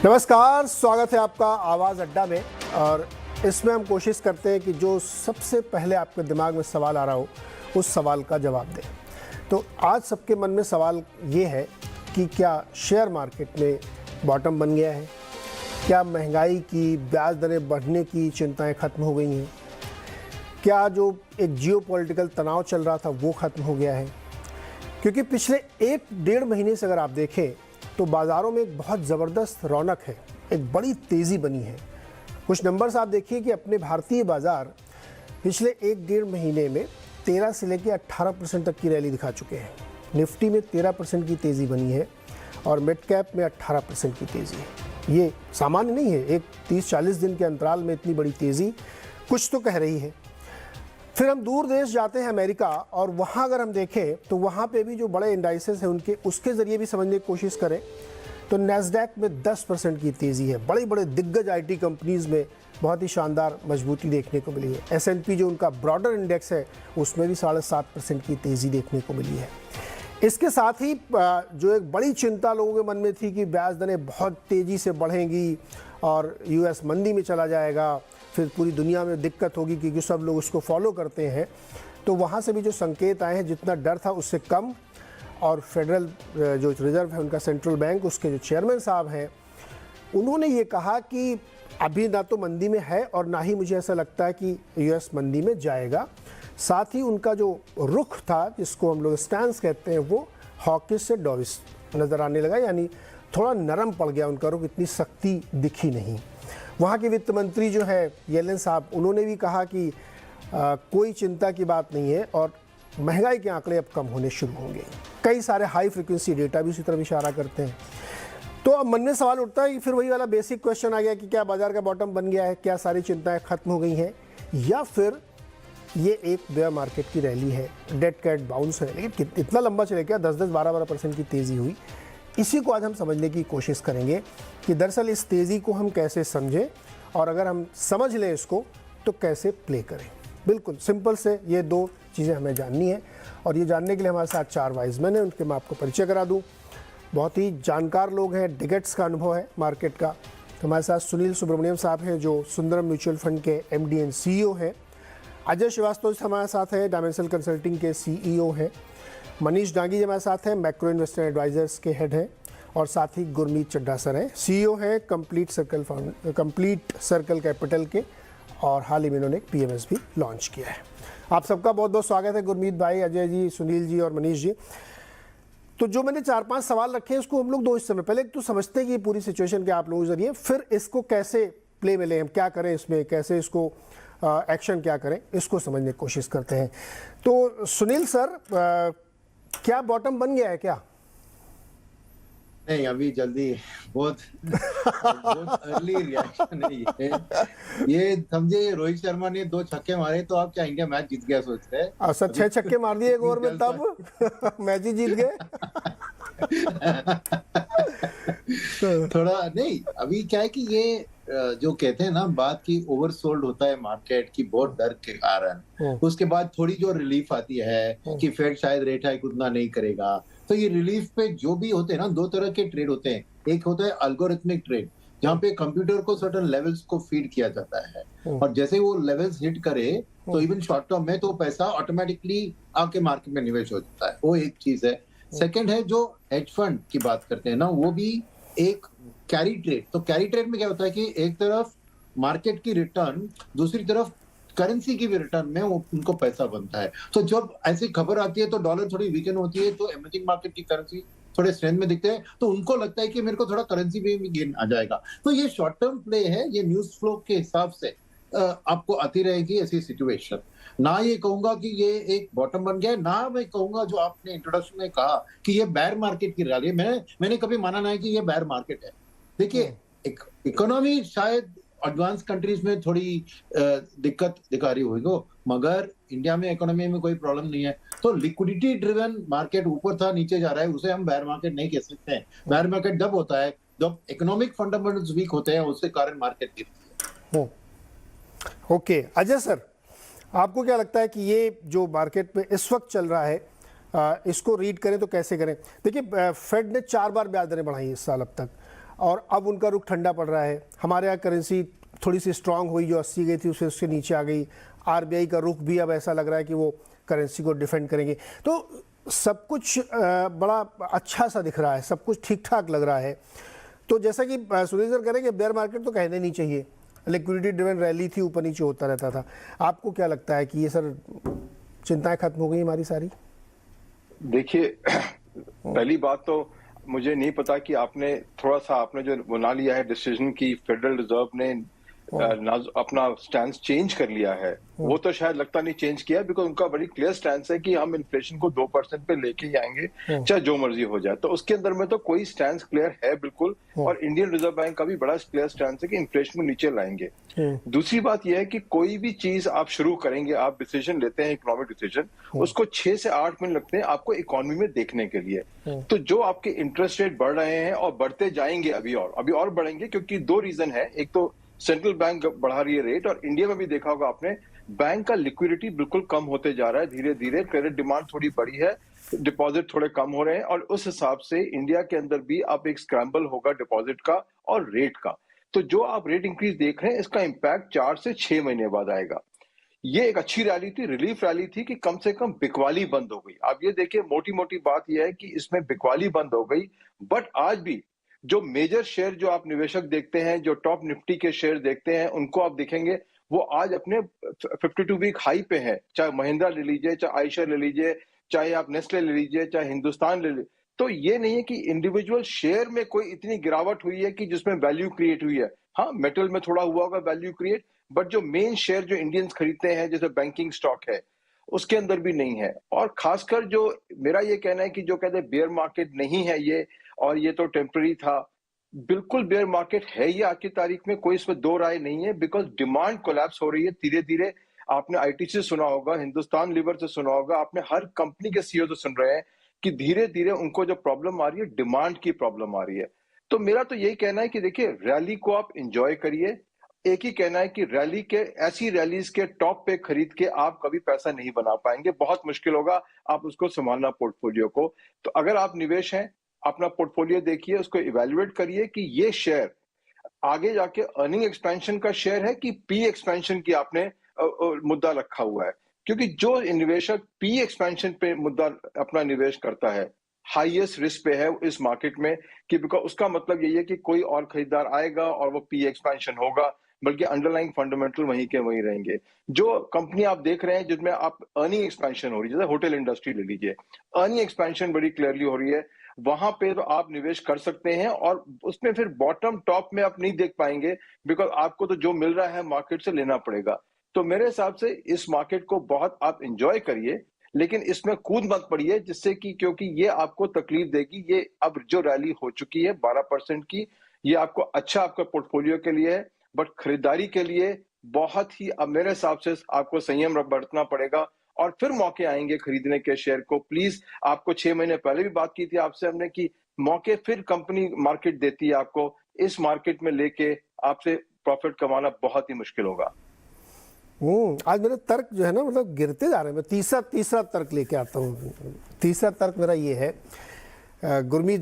नमस्कार, स्वागत है आपका आवाज़ अड्डा में। और इसमें हम कोशिश करते हैं कि जो सबसे पहले आपके दिमाग में सवाल आ रहा हो उस सवाल का जवाब दें। तो आज सबके मन में सवाल ये है कि क्या शेयर मार्केट में बॉटम बन गया है? क्या महंगाई की, ब्याज दरें बढ़ने की चिंताएं ख़त्म हो गई हैं? क्या जो एक जियोपॉलिटिकल तनाव चल रहा था वो ख़त्म हो गया है? क्योंकि पिछले 1-1.5 महीने से अगर आप देखें तो बाज़ारों में एक बहुत ज़बरदस्त रौनक है, एक बड़ी तेज़ी बनी है। कुछ नंबर्स आप देखिए कि अपने भारतीय बाज़ार पिछले 1-1.5 महीने में 13 से लेकर 18% तक की रैली दिखा चुके हैं। निफ्टी में 13% की तेज़ी बनी है और मिड कैप में 18% की तेज़ी है। ये सामान्य नहीं है, एक 30-40 दिन के अंतराल में इतनी बड़ी तेज़ी कुछ तो कह रही है। फिर हम दूर देश जाते हैं अमेरिका, और वहाँ अगर हम देखें तो वहाँ पे भी जो बड़े इंडाइसेस हैं उनके उसके ज़रिए भी समझने की कोशिश करें तो नैस्डैक में 10% की तेज़ी है। बड़े बड़े दिग्गज आईटी कंपनीज़ में बहुत ही शानदार मजबूती देखने को मिली है। S&P जो उनका ब्रॉडर इंडेक्स है उसमें भी 7.5% की तेज़ी देखने को मिली है। इसके साथ ही जो एक बड़ी चिंता लोगों के मन में थी कि ब्याज दरें बहुत तेज़ी से बढ़ेंगी और US मंदी में चला जाएगा, फिर पूरी दुनिया में दिक्कत होगी क्योंकि सब लोग उसको फॉलो करते हैं, तो वहाँ से भी जो संकेत आए हैं जितना डर था उससे कम। और फेडरल जो रिजर्व है उनका सेंट्रल बैंक, उसके जो चेयरमैन साहब हैं, उन्होंने ये कहा कि अभी ना तो मंदी में है और ना ही मुझे ऐसा लगता है कि US मंदी में जाएगा। साथ ही उनका जो रुख था, जिसको हम लोग स्टैंस कहते हैं, वो हॉकिश से डॉविश नज़र आने लगा, यानी थोड़ा नरम पड़ गया उनका रुख, इतनी सख्ती दिखी नहीं। वहाँ के वित्त मंत्री जो है येलेन साहब, उन्होंने भी कहा कि कोई चिंता की बात नहीं है और महंगाई के आंकड़े अब कम होने शुरू होंगे। कई सारे हाई फ्रिक्वेंसी डेटा भी उसी तरफ इशारा करते हैं। तो अब मन में सवाल उठता है कि फिर वही वाला बेसिक क्वेश्चन आ गया कि क्या बाजार का बॉटम बन गया है, क्या सारी चिंताएं खत्म हो गई हैं, या फिर ये एक बेयर मार्केट की रैली है, डेड कैट बाउंस है। लेकिन इतना लंबा चले क्या, 10-10, 12-12% की तेज़ी हुई। इसी को आज हम समझने की कोशिश करेंगे कि दरअसल इस तेज़ी को हम कैसे समझें और अगर हम समझ लें इसको तो कैसे प्ले करें। बिल्कुल सिंपल से ये दो चीज़ें हमें जाननी है, और ये जानने के लिए हमारे साथ 4 वाइज मैन हैं, उनके मैं आपको परिचय करा दूं। बहुत ही जानकार लोग हैं, डिकेट्स का अनुभव है मार्केट का। हमारे साथ सुनील सुब्रमण्यम साहब हैं जो सुंदरम म्यूचुअल फंड के MD एंड CEO हैं। अजय श्रीवास्तव हमारे साथ हैं, डायमेंशन कंसल्टिंग के CEO हैं। मनीष डांगी जी हमारे साथ हैं, मैक्रो इन्वेस्टर एडवाइजर्स के हेड हैं। और साथ ही गुरमीत चड्ढा सर हैं, CEO हैं कंप्लीट सर्कल कैपिटल के, और हाल ही में इन्होंने PMS भी लॉन्च किया है। आप सबका बहुत बहुत स्वागत है, गुरमीत भाई, अजय जी, सुनील जी और मनीष जी। तो जो मैंने 4-5 सवाल रखे हैं उसको हम लोग 2 हिस्से में, पहले एक तो समझते हैं कि पूरी सिचुएशन क्या आप लोगों के जरिए, फिर इसको कैसे प्ले में लें, हम क्या करें इसमें, कैसे इसको एक्शन क्या करें, इसको समझने की कोशिश करते हैं। तो सुनील सर, क्या बॉटम बन गया है क्या? नहीं, अभी जल्दी, बहुत अर्ली रिएक्शन है ये समझे। रोहित शर्मा ने 2 छक्के मारे तो आप क्या इंडिया मैच जीत गया सोचते हैं? अच्छा, 6 छक्के मार दिए एक ओवर में तब मैच ही जीत गए। थोड़ा नहीं, अभी क्या है कि ये जो कहते हैं ना बात की, ओवरसोल्ड होता है मार्केट की बहुत डर के कारण। उसके बाद थोड़ी जो रिलीफ आती है कि फेड शायद रेट हाइक उतना नहीं करेगा, तो ये रिलीफ पे जो भी होते हैं ना, 2 तरह के ट्रेड होते हैं। एक होता है अल्गोरिथमिक ट्रेड, जहाँ पे कंप्यूटर को सर्टेन लेवल्स को फीड किया जाता है, और जैसे वो लेवल्स हिट करे तो इवन शॉर्ट टर्म में तो पैसा ऑटोमेटिकली आके मार्केट में निवेश हो जाता है। वो एक चीज है। सेकंड है जो हेज फंड की बात करते हैं ना, वो भी एक कैरी ट्रेड। तो कैरी ट्रेड में क्या होता है कि एक तरफ मार्केट की रिटर्न, दूसरी तरफ करेंसी की भी रिटर्न में वो उनको पैसा बनता है। तो जब ऐसी खबर आती है तो डॉलर थोड़ी वीकन होती है, तो इमर्जिंग मार्केट की करेंसी थोड़े स्ट्रेंथ में दिखते हैं, तो उनको लगता है कि मेरे को थोड़ा करेंसी में भी गेन आ जाएगा। तो ये शॉर्ट टर्म प्ले है, ये न्यूज फ्लो के हिसाब से आपको आती रहेगी ऐसी सिचुएशन। ना ये कहूंगा कि ये एक बॉटम बन गया है, ना मैं कहूंगा जो आपने इंट्रोडक्शन में कहा कि ये बेयर मार्केट की रैली है। मैंने कभी माना नहीं कि ये बेयर मार्केट है। देखिए, इकोनॉमी शायद एडवांस कंट्रीज में थोड़ी दिक्कत दिखा रही होगी, मगर इंडिया में इकोनॉमी में कोई प्रॉब्लम नहीं है। तो लिक्विडिटी ड्रिवन मार्केट ऊपर था नीचे जा रहा है, उसे हम बेयर मार्केट नहीं कह सकते हैं। बेयर मार्केट जब होता है जब इकोनॉमिक फंडामेंटल्स वीक होते हैं, उसके कारण मार्केट गिरती है। ओके, अजय सर, आपको क्या लगता है कि ये जो मार्केट में इस वक्त चल रहा है, इसको रीड करें तो कैसे करें? देखिए, फेड ने 4 बार ब्याज दरें बढ़ाई इस साल अब तक, और अब उनका रुख ठंडा पड़ रहा है। हमारे यहाँ करेंसी थोड़ी सी स्ट्रांग हुई, जो 80 गई थी उससे नीचे आ गई। आरबीआई का रुख भी अब ऐसा लग रहा है कि वो करेंसी को डिफेंड करेंगे। तो सब कुछ बड़ा अच्छा सा दिख रहा है, सब कुछ ठीक ठाक लग रहा है। तो जैसा कि सुनील सर कह रहे हैं कि बेयर मार्केट तो कहने नहीं चाहिए, लिक्विडिटी ड्रिवन रैली थी, ऊपर नीचे होता रहता था। आपको क्या लगता है कि ये सर चिंताएं खत्म हो गई हमारी सारी? देखिए, पहली बात तो मुझे नहीं पता कि आपने जो बना लिया है डिसीजन की फेडरल रिजर्व ने अपना स्टैंड चेंज कर लिया है, वो तो शायद लगता नहीं चेंज किया, बिकॉज उनका बड़ी क्लियर स्टैंड है कि हम इन्फ्लेशन को 2% पे लेके ही आएंगे, चाहे जो मर्जी हो जाए। तो उसके अंदर में तो कोई स्टैंड क्लियर है बिल्कुल, और इंडियन रिजर्व बैंक का भी बड़ा क्लियर स्टैंड है कि इन्फ्लेशन को नीचे लाएंगे। दूसरी बात यह है कि कोई भी चीज आप शुरू करेंगे, आप डिसीजन लेते हैं इकोनॉमिक डिसीजन, उसको 6 से 8 महीने लगते हैं आपको इकोनॉमी में देखने के लिए। तो जो आपके इंटरेस्ट रेट बढ़ रहे हैं और बढ़ते जाएंगे, अभी और बढ़ेंगे, क्योंकि 2 रीजन है। एक तो सेंट्रल बैंक बढ़ा रही है रेट, और इंडिया में भी देखा होगा आपने, बैंक का लिक्विडिटी बिल्कुल कम होते जा रहा है धीरे धीरे। क्रेडिट डिमांड थोड़ी बढ़ी है, डिपॉजिट थोड़े कम हो रहे हैं, और उस हिसाब से इंडिया के अंदर भी अब एक स्क्रैम्बल होगा डिपॉजिट का और रेट का। तो जो आप रेट इंक्रीज देख रहे हैं, इसका इंपैक्ट 4 से 6 महीने बाद आएगा। ये एक अच्छी रैली थी, रिलीफ रैली थी कि कम से कम बिकवाली बंद हो गई। आप ये देखिए, मोटी मोटी बात यह है कि इसमें बिकवाली बंद हो गई, बट आज भी जो मेजर शेयर जो आप निवेशक देखते हैं, जो टॉप निफ्टी के शेयर देखते हैं, उनको आप देखेंगे वो आज अपने 52 वीक हाई पे है। चाहे महिंद्रा ले लीजिए, चाहे आयशर ले लीजिए, चाहे आप नेस्ले ले लीजिए, चाहे हिंदुस्तान ले लीजिए। तो ये नहीं है कि इंडिविजुअल शेयर में कोई इतनी गिरावट हुई है कि जिसमें वैल्यू क्रिएट हुई है। हाँ, मेटल में थोड़ा हुआ होगा वैल्यू क्रिएट, बट जो मेन शेयर जो इंडियंस खरीदते हैं, जैसे बैंकिंग स्टॉक है, उसके अंदर भी नहीं है। और खासकर जो मेरा ये कहना है कि जो कहते हैं बेयर मार्केट नहीं है ये, और ये तो टेम्पररी था, बिल्कुल बेयर मार्केट है ये आज की तारीख में, कोई इसमें 2 राय नहीं है, बिकॉज डिमांड कोलैप्स हो रही है धीरे धीरे। आपने आईटीसी से सुना होगा, हिंदुस्तान लीवर से सुना होगा, आपने हर कंपनी के सीईओ से सुन रहे हैं कि धीरे धीरे उनको जो प्रॉब्लम आ रही है, डिमांड की प्रॉब्लम आ रही है। तो मेरा तो यही कहना है कि देखिए, रैली को आप इंजॉय करिए। एक ही कहना है कि रैली के, ऐसी रैलीज के टॉप पे खरीद के आप कभी पैसा नहीं बना पाएंगे, बहुत मुश्किल होगा आप उसको संभालना पोर्टफोलियो को। तो अगर आप निवेश हैं, अपना पोर्टफोलियो देखिए, उसको इवैल्यूएट करिए कि ये शेयर आगे जाके अर्निंग एक्सपेंशन का शेयर है कि पी एक्सपेंशन की आपने मुद्दा रखा हुआ है। क्योंकि जो निवेशक पी एक्सपेंशन पे मुद्दा अपना निवेश करता है, हाईएस्ट रिस्क पे है इस मार्केट में, कि बिकॉज उसका मतलब यही है कि कोई और खरीदार आएगा और वो पी एक्सपेंशन होगा, बल्कि अंडरलाइंग फंडामेंटल वहीं के वहीं रहेंगे। जो कंपनी आप देख रहे हैं जिसमें आप अर्निंग एक्सपेंशन हो रही है, जैसे होटल इंडस्ट्री ले लीजिए, अर्निंग एक्सपेंशन बड़ी क्लियरली हो रही है, वहां पे तो आप निवेश कर सकते हैं। और उसमें फिर बॉटम टॉप में आप नहीं देख पाएंगे, बिकॉज आपको तो जो मिल रहा है मार्केट से लेना पड़ेगा। तो मेरे हिसाब से इस मार्केट को बहुत आप इंजॉय करिए, लेकिन इसमें कूद मत पड़िए, जिससे कि, क्योंकि ये आपको तकलीफ देगी। ये अब जो रैली हो चुकी है 12% की, ये आपको अच्छा आपका पोर्टफोलियो के लिए है, बट खरीदारी के लिए बहुत ही अब मेरे हिसाब से आपको संयम बरतना पड़ेगा, और फिर मौके आएंगे खरीदने के शेयर को। प्लीज, आपको 6 महीने पहले भी बात की थी आपसे हमने कि मौके फिर कंपनी मार्केट देती है आपको, इस मार्केट में लेके आपसे प्रॉफिट कमाना बहुत ही मुश्किल होगा। आज मेरे तर्क जो है ना, मतलब गिरते जा रहे हैं। मैं तीसरा तर्क लेके आता हूँ। तीसरा तर्क मेरा ये है, गुरमीत जी